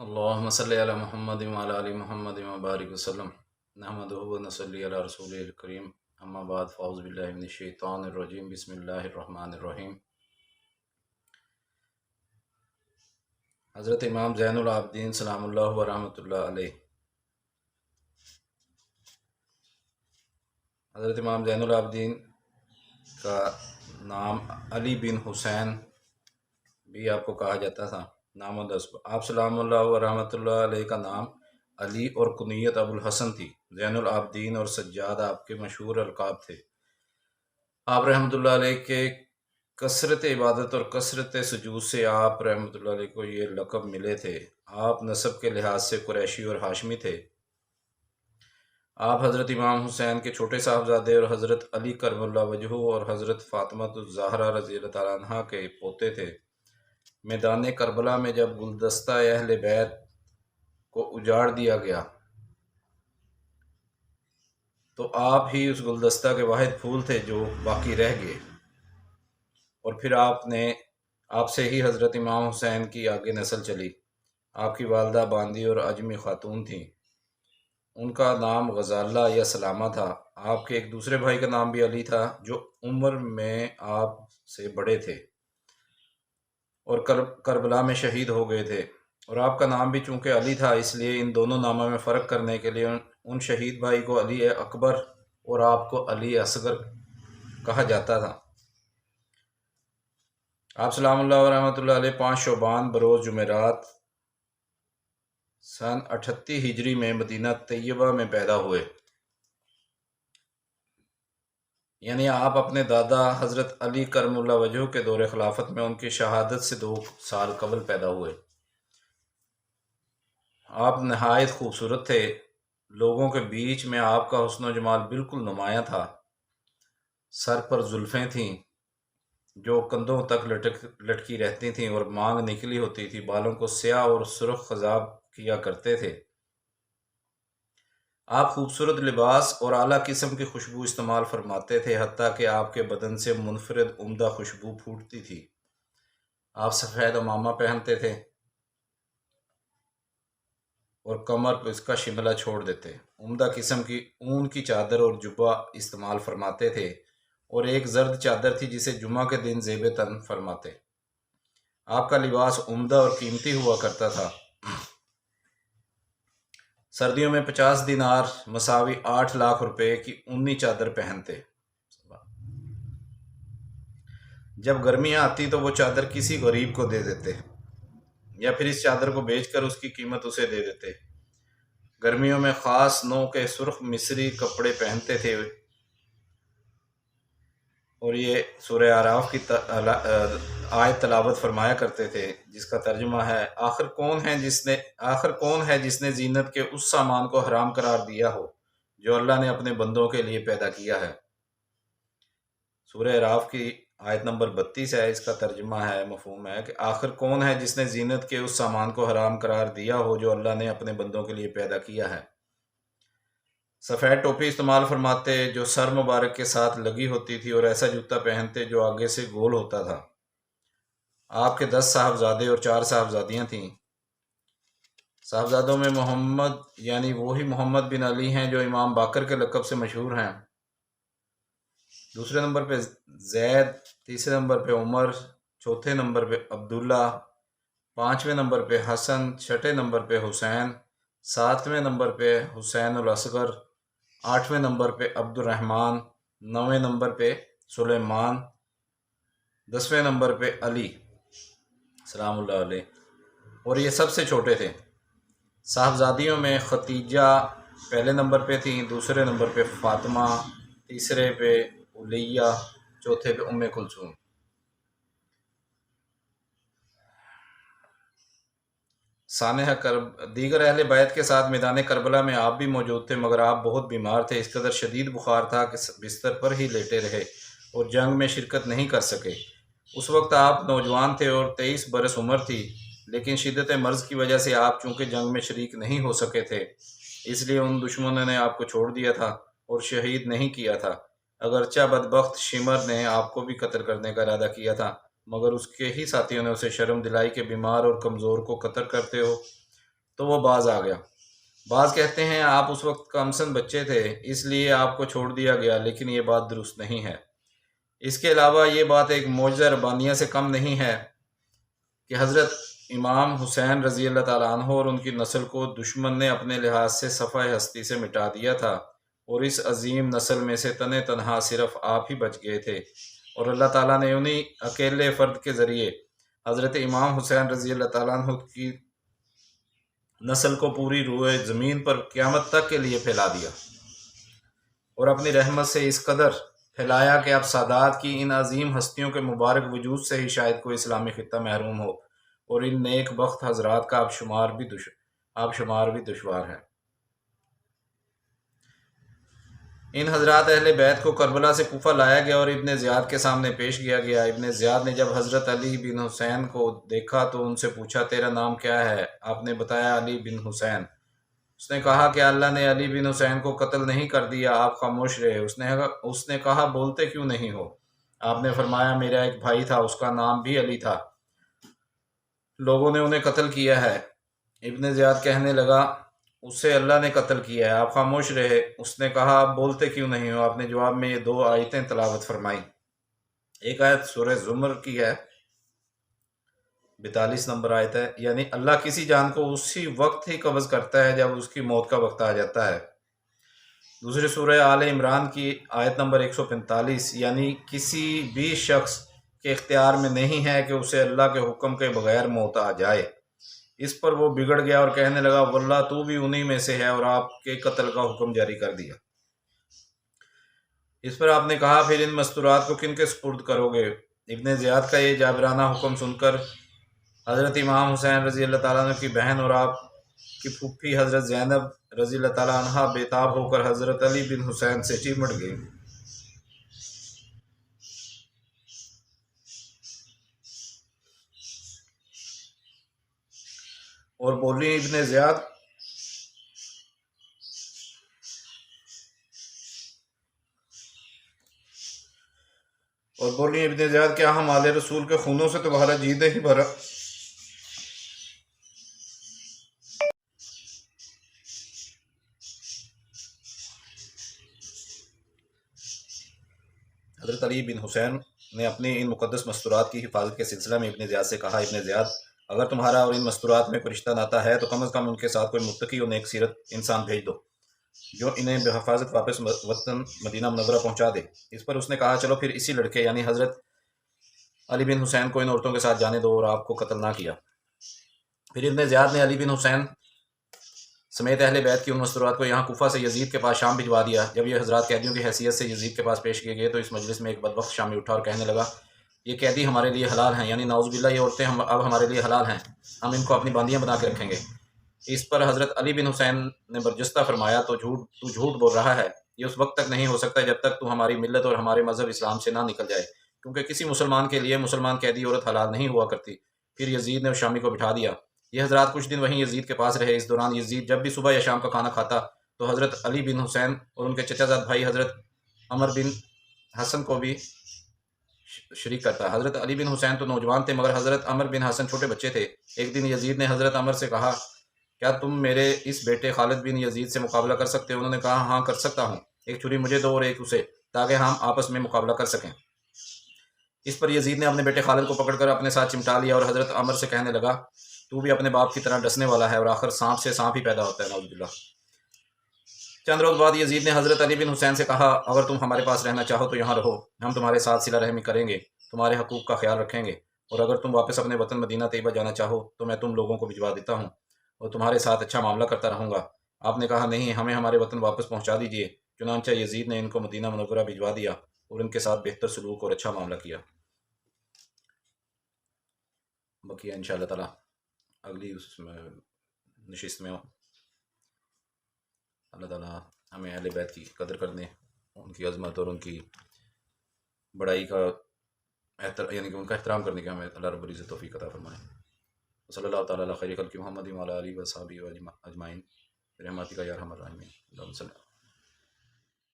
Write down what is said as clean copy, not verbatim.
اللهم صل على محمد وعلى ال محمد وبارك وسلم نحمده ونصلي على رسوله الكريم اما بعد فاعوذ بالله من الشیطان الرجیم بسم اللہ الرحمن الرحیم۔ حضرت امام زین العابدین سلام اللہ ورحمۃ اللہ علیہ، حضرت امام زین العابدین کا نام علی بن حسین بھی آپ کو کہا جاتا تھا، نام و نسب۔ آپ سلام اللہ ورحمۃ اللہ علیہ کا نام علی اور کنیت ابو الحسن تھی۔ زین العابدین اور سجاد آپ کے مشہور القاب تھے۔ آپ رحمۃ اللہ علیہ کے کثرت عبادت اور کثرت سجود سے آپ رحمۃ اللہ علیہ کو یہ لقب ملے تھے۔ آپ نسب کے لحاظ سے قریشی اور ہاشمی تھے۔ آپ حضرت امام حسین کے چھوٹے صاحبزادے اور حضرت علی کرم اللہ وجہہ اور حضرت فاطمہ الزہرا رضی اللہ تعالیٰ عنہ کے پوتے تھے۔ میدان کربلا میں جب گلدستہ اہل بیت کو اجاڑ دیا گیا تو آپ ہی اس گلدستہ کے واحد پھول تھے جو باقی رہ گئے، اور پھر آپ سے ہی حضرت امام حسین کی آگے نسل چلی۔ آپ کی والدہ باندی اور اجمی خاتون تھیں۔ ان کا نام غزالہ یا سلامہ تھا۔ آپ کے ایک دوسرے بھائی کا نام بھی علی تھا جو عمر میں آپ سے بڑے تھے اور کربلا میں شہید ہو گئے تھے، اور آپ کا نام بھی چونکہ علی تھا اس لیے ان دونوں ناموں میں فرق کرنے کے لیے ان شہید بھائی کو علی اکبر اور آپ کو علی اصغر کہا جاتا تھا۔ آپ سلام اللہ ورحمۃ اللہ علیہ 5 شعبان بروز جمعرات سن 38 ہجری میں مدینہ طیبہ میں پیدا ہوئے، یعنی آپ اپنے دادا حضرت علی کرم اللہ وجہہ کے دور خلافت میں ان کی شہادت سے 2 سال قبل پیدا ہوئے۔ آپ نہایت خوبصورت تھے۔ لوگوں کے بیچ میں آپ کا حسن و جمال بالکل نمایاں تھا۔ سر پر زلفیں تھیں جو کندھوں تک لٹکی رہتی تھیں اور مانگ نکلی ہوتی تھی۔ بالوں کو سیاہ اور سرخ خضاب کیا کرتے تھے۔ آپ خوبصورت لباس اور اعلیٰ قسم کی خوشبو استعمال فرماتے تھے، حتیٰ کہ آپ کے بدن سے منفرد عمدہ خوشبو پھوٹتی تھی۔ آپ سفید عمامہ پہنتے تھے اور کمر پر اس کا شملہ چھوڑ دیتے۔ عمدہ قسم کی اون کی چادر اور جبہ استعمال فرماتے تھے، اور ایک زرد چادر تھی جسے جمعہ کے دن زیب تن فرماتے۔ آپ کا لباس عمدہ اور قیمتی ہوا کرتا تھا۔ سردیوں میں 50 دینار مساوی 8 لاکھ روپے کی اونی چادر پہنتے۔ جب گرمیاں آتی تو وہ چادر کسی غریب کو دے دیتے، یا پھر اس چادر کو بیچ کر اس کی قیمت اسے دے دیتے۔ گرمیوں میں خاص نوع کے سرخ مصری کپڑے پہنتے تھے، اور یہ سورہ اعراف کی آیت تلاوت فرمایا کرتے تھے جس کا ترجمہ ہے: آخر کون ہے جس نے زینت کے اس سامان کو حرام قرار دیا ہو جو اللہ نے اپنے بندوں کے لیے پیدا کیا ہے۔ سورہ اعراف کی آیت نمبر 32 ہے، اس کا ترجمہ ہے، مفہوم ہے کہ آخر کون ہے جس نے زینت کے اس سامان کو حرام قرار دیا ہو جو اللہ نے اپنے بندوں کے لیے پیدا کیا ہے۔ سفید ٹوپی استعمال فرماتے جو سر مبارک کے ساتھ لگی ہوتی تھی، اور ایسا جوتا پہنتے جو آگے سے گول ہوتا تھا۔ آپ کے 10 صاحبزادے اور 4 صاحبزادیاں تھیں۔ صاحبزادوں میں محمد یعنی وہی محمد بن علی ہیں جو امام باقر کے لقب سے مشہور ہیں۔ دوسرے نمبر پہ زید، تیسرے نمبر پہ عمر، چوتھے نمبر پہ عبداللہ، 5ویں نمبر پہ حسن، 6 نمبر پہ حسین، 7ویں نمبر پہ حسین الاصغر، 8ویں نمبر پہ عبد الرحمن، 9ویں نمبر پہ سلیمان، 10ویں نمبر پہ علی سلام اللہ علیہ، اور یہ سب سے چھوٹے تھے۔ صاحبزادیوں میں ختیجہ پہلے نمبر پہ تھیں، دوسرے نمبر پہ فاطمہ، تیسرے پہ علیہ، چوتھے پہ ام کلثوم۔ سانحہ دیگر اہل بیت کے ساتھ میدان کربلا میں آپ بھی موجود تھے، مگر آپ بہت بیمار تھے۔ اس قدر شدید بخار تھا کہ بستر پر ہی لیٹے رہے اور جنگ میں شرکت نہیں کر سکے۔ اس وقت آپ نوجوان تھے اور 23 برس عمر تھی، لیکن شدت مرض کی وجہ سے آپ چونکہ جنگ میں شریک نہیں ہو سکے تھے، اس لیے ان دشمنوں نے آپ کو چھوڑ دیا تھا اور شہید نہیں کیا تھا۔ اگرچہ بدبخت شمر نے آپ کو بھی قتل کرنے کا ارادہ کیا تھا، مگر اس کے ہی ساتھیوں نے اسے شرم دلائی کہ بیمار اور کمزور کو قتل کرتے ہو، تو وہ باز آ گیا۔ بعض کہتے ہیں آپ اس وقت کمسن بچے تھے اس لیے آپ کو چھوڑ دیا گیا، لیکن یہ بات درست نہیں ہے۔ اس کے علاوہ یہ بات ایک معجزہ ربانیہ سے کم نہیں ہے کہ حضرت امام حسین رضی اللہ تعالیٰ عنہ اور ان کی نسل کو دشمن نے اپنے لحاظ سے صفحہ ہستی سے مٹا دیا تھا، اور اس عظیم نسل میں سے تنہا صرف آپ ہی بچ گئے تھے، اور اللہ تعالیٰ نے انہی اکیلے فرد کے ذریعے حضرت امام حسین رضی اللہ تعالیٰ عنہ کی نسل کو پوری روئے زمین پر قیامت تک کے لیے پھیلا دیا، اور اپنی رحمت سے اس قدر پھیلایا کہ اب سادات کی ان عظیم ہستیوں کے مبارک وجود سے ہی شاید کوئی اسلامی خطہ محروم ہو، اور ان نیک بخت حضرات کا اب شمار بھی دشوار ہے۔ ان حضرات اہل بیت کو کربلا سے کوفہ لایا گیا اور ابن زیاد کے سامنے پیش کیا گیا۔ ابن زیاد نے جب حضرت علی بن حسین کو دیکھا تو ان سے پوچھا تیرا نام کیا ہے؟ آپ نے بتایا علی بن حسین۔ اس نے کہا کہ اللہ نے علی بن حسین کو قتل نہیں کر دیا، آپ خاموش رہے۔ اس نے کہا بولتے کیوں نہیں ہو؟ آپ نے فرمایا میرا ایک بھائی تھا، اس کا نام بھی علی تھا، لوگوں نے انہیں قتل کیا ہے۔ ابن زیاد کہنے لگا اسے اللہ نے قتل کیا ہے، آپ خاموش رہے۔ اس نے کہا آپ بولتے کیوں نہیں ہو؟ آپ نے جواب میں یہ 2 آیتیں تلاوت فرمائی۔ ایک آیت سورہ زمر کی ہے، 42 نمبر آیت ہے، یعنی اللہ کسی جان کو اسی وقت ہی قبض کرتا ہے جب اس کی موت کا وقت آ جاتا ہے۔ دوسری سورہ آل عمران کی آیت نمبر 145، یعنی کسی بھی شخص کے اختیار میں نہیں ہے کہ اسے اللہ کے حکم کے بغیر موت آ جائے۔ اس پر وہ بگڑ گیا اور کہنے لگا واللہ تو بھی انہی میں سے ہے، اور آپ کے قتل کا حکم جاری کر دیا۔ اس پر آپ نے کہا پھر ان مستورات کو کن کے سپرد کرو گے؟ ابن زیاد کا یہ جابرانہ حکم سن کر حضرت امام حسین رضی اللہ تعالیٰ عنہ کی بہن اور آپ کی پھوپھی حضرت زینب رضی اللہ تعالیٰ عنہ بے تاب ہو کر حضرت علی بن حسین سے چمٹ گئی اور بولی ابن زیاد کیا ہم آل رسول کے خونوں سے تمہارا جی نہیں بھرا؟ حضرت علی بن حسین نے اپنی ان مقدس مستورات کی حفاظت کے سلسلہ میں ابن زیاد سے کہا ابن زیاد اگر تمہارا اور ان مستورات میں کوئی رشتہ ناتا ہے تو کم از کم ان کے ساتھ کوئی متقی اور نیک سیرت انسان بھیج دو جو انہیں بحفاظت واپس وطن مدینہ منورہ پہنچا دے۔ اس پر اس نے کہا چلو پھر اسی لڑکے یعنی حضرت علی بن حسین کو ان عورتوں کے ساتھ جانے دو اور آپ کو قتل نہ کیا۔ پھر ابن زیاد نے علی بن حسین سمیت اہل بیت کی ان مستورات کو یہاں کوفہ سے یزید کے پاس شام بھجوا دیا۔ جب یہ حضرات قیدیوں کی حیثیت سے یزید کے پاس پیش کیے گئے تو اس مجلس میں ایک بدبخت شامی اٹھا اور کہنے لگا یہ قیدی ہمارے لیے حلال ہیں، یعنی نعوذ باللہ یہ عورتیں اب ہمارے لیے حلال ہیں، ہم ان کو اپنی باندیاں بنا کے رکھیں گے۔ اس پر حضرت علی بن حسین نے برجستہ فرمایا تو جھوٹ بول رہا ہے، یہ اس وقت تک نہیں ہو سکتا جب تک تو ہماری ملت اور ہمارے مذہب اسلام سے نہ نکل جائے، کیونکہ کسی مسلمان کے لیے مسلمان قیدی عورت حلال نہیں ہوا کرتی۔ پھر یزید نے اس شامی کو بٹھا دیا۔ یہ حضرات کچھ دن وہیں یزید کے پاس رہے۔ اس دوران یزید جب بھی صبح یا شام کا کھانا کھاتا تو حضرت علی بن حسین اور ان کے چچا زاد بھائی حضرت عمر بن حسن کو بھی شریک کرتا۔ حضرت علی بن حسین تو نوجوان تھے مگر حضرت عمر بن حسن چھوٹے بچے تھے۔ ایک دن یزید نے حضرت عمر سے کہا کیا تم میرے اس بیٹے خالد بن یزید سے مقابلہ کر سکتے ہو؟ انہوں نے کہا ہاں کر سکتا ہوں، ایک چھری مجھے دو اور ایک اسے، تاکہ ہم آپس میں مقابلہ کر سکیں۔ اس پر یزید نے اپنے بیٹے خالد کو پکڑ کر اپنے ساتھ چمٹا لیا اور حضرت عمر سے کہنے لگا تو بھی اپنے باپ کی طرح ڈسنے والا ہے، اور آخر سانپ سے سانپ ہی پیدا ہوتا ہے، نعوذ باللہ۔ چند روز بعد یزید نے حضرت علی بن حسین سے کہا اگر تم ہمارے پاس رہنا چاہو تو یہاں رہو، ہم تمہارے ساتھ صلہ رحمی کریں گے، تمہارے حقوق کا خیال رکھیں گے، اور اگر تم واپس اپنے وطن مدینہ طیبہ جانا چاہو تو میں تم لوگوں کو بھجوا دیتا ہوں اور تمہارے ساتھ اچھا معاملہ کرتا رہوں گا۔ آپ نے کہا نہیں، ہمیں ہمارے وطن واپس پہنچا دیجیے۔ چنانچہ یزید نے ان کو مدینہ منورہ بھجوا دیا اور ان کے ساتھ بہتر سلوک اور اچھا معاملہ کیا۔ بقیہ انشاءاللہ تعالی اگلی اس میں نشست میں اللہ تعالیٰ ہمیں اہل بیت کی قدر کرنے، ان کی عظمت اور ان کی بڑائی کا یعنی کہ ان کا احترام کرنے کے ہمیں اللہ رب العزت توفیق عطا فرمائے۔ صلی اللہ تعالیٰ علی خیر خلق محمد وعلی آلہ وصحبہ اجمعین برحمتک یا ارحم الراحمین۔ اللہم صلی